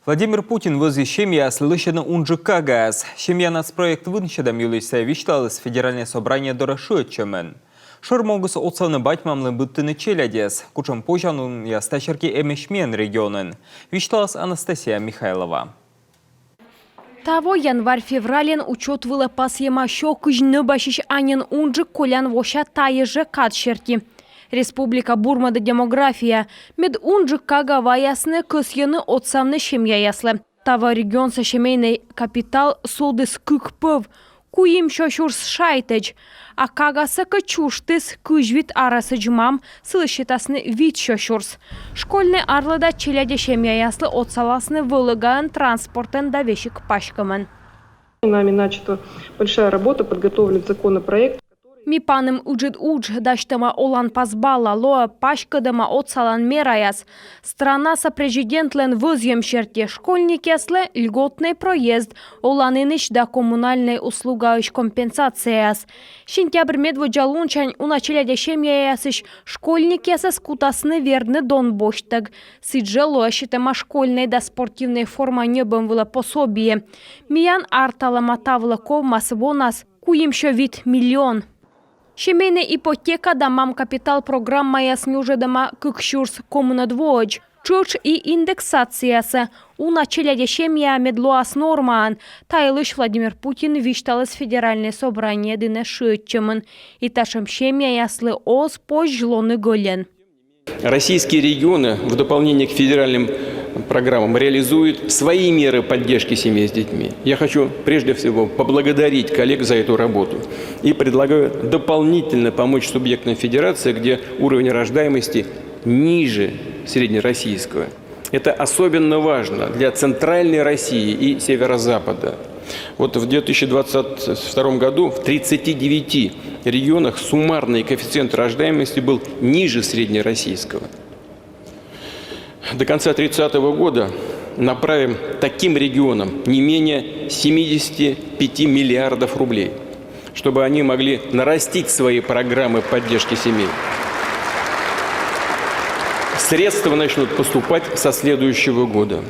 Владимир Путин возле семья слышно унжи кагаз. Семья нацпроект вынщедам юлисе вишталыс федеральное собрание дорошуетчемен. Шормогус отсавны батьмамлы буттыны челядес. Кучам пожанун ястачерки эмешмен регионен. Вишталас Анастасия Михайлова. Того январь-феврален учет вылапас ема щекыжны башиш анен унжи колян воша таеже катшерти. Республика Бурмада демография. Мед унжи кагава ясны кысьяны отсавны семья яслы. Тава регион семейный капитал солдыс кыкпыв. Куим шошурс шайтыч. А кагасы кычуштыс кыжвит арасы джмам слышитасны вид шошурс. Школьный арлыда челяде семья яслы отсаласны вылыгаан транспортен давешик пашкамен. Нами начата большая работа, подготовлен законопроект. Мипаным удж даштама олан пазбала лоа пашкадама отсалан мераяс. Страна со президентлен вызьем черте школьники яслы льготный проезд, оланыныш да коммунальной услуга иш компенсацияс. Сентябрь медводжалунчань уначеляде семья ясыш школьники ясas кутасны верны дон боштаг. Сидже лоашитема школьной да спортивной форма небом было пособие. Миян артала матавла ковмас вонас, куимшо вид миллион. Семейная ипотека дамам капитал программа яснюжедама кыкшурс коммунадвоч. Чуч и индексациясы. У начала семья медлуас норман. Тайлыш Владимир Путин вишталось федеральное собрание дыне шитчемен. И ташем семья яслы оз пожлоны голен. Российские регионы в дополнение к федеральным программам реализуют свои меры поддержки семей с детьми. Я хочу прежде всего поблагодарить коллег за эту работу и предлагаю дополнительно помочь субъектам федерации, где уровень рождаемости ниже среднероссийского. Это особенно важно для Центральной России и Северо-Запада. Вот в 2022 году в 39 регионах суммарный коэффициент рождаемости был ниже среднероссийского. До конца 2030 года направим таким регионам не менее 75 миллиардов рублей, чтобы они могли нарастить свои программы поддержки семей. Средства начнут поступать со следующего года.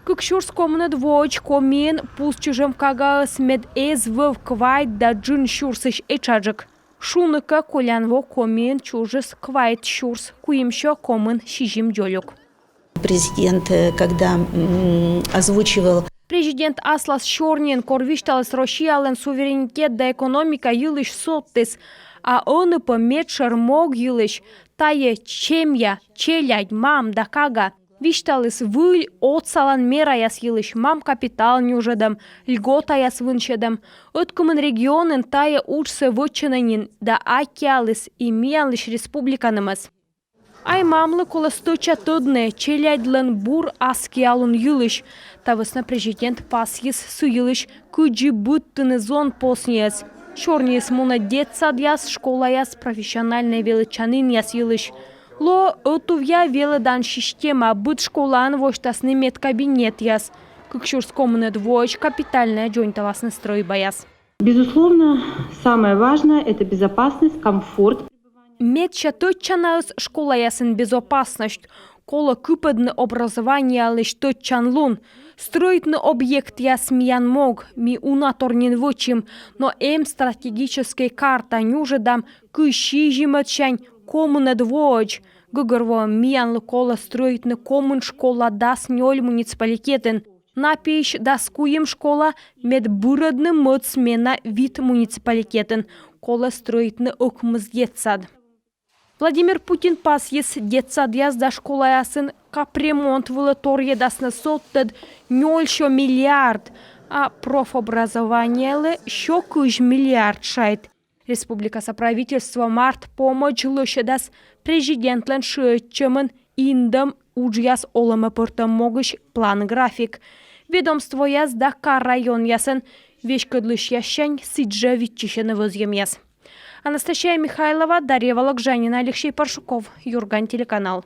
Кыкшурс коммунадвоч комин пустчужем кагас мед эзвыв квайт да джин шурсыш эчаджик. Шуныка колянво комин чужес квайт шурс куимшо комын шижим джолюк. Президент, когда озвучивал... Президент Аслас Шорнин корвишталас Россиялен суверенитет да экономика юлыш соттыс, а он помечер мог юлыш тае чемья, челядь, мам да кага. Вишталыс выль отсалан мераяс юлыш мам капитал нюжедам, льготаяс выншедам. Откумен регионен тае учсы вычынанин да акиалыс и миялыш республиканымыз. Ай мамлы колосточа тодне, челядлен бур аскиалун юлыш. Тавысна президент пасьес суюлыш куджи буттыны зон поснес. Чорниес муна детсадьяс, школаяс, профессиональной величанин яс юлыш. Ло отувья велодан система, быт школан воштасны медкабинет яс. Кыкшурс коммунадвоч, капитальная джойнтовасный строй бояс. Безусловно, самое важное – это безопасность, комфорт. Медча точчанаус школа ясен безопасность. Кола купедны образование лишь точчан лун. Строительный объект ясмиян мог, ми унаторнин вочим, но стратегическая карта нюжедам кыщи жимачань коммунадвоч. Гугорво миян кола строительный коммун школа дас нёль муниципалитетен. Напиш даскуем школа медбуродны мыцмена вид муниципалитетен. Кола строительный окмыз детсад. Владимир Путин пасьес детсад язда школа ясын капремонт вылаторье дасны соттед 0 миллиард, а профобразование лы шо кыж миллиард шайт. Республика соправительства март помощь лыше дас президент лен шиетчемен индам уджяс олама пыртам могыш план график. Ведомство язда кар район ясын вешкадлыш ящань сидже витчишены возьем яс. Анастасия Михайлова, Дарья Вологжанина, Алексей Паршуков, Юрган, телеканал.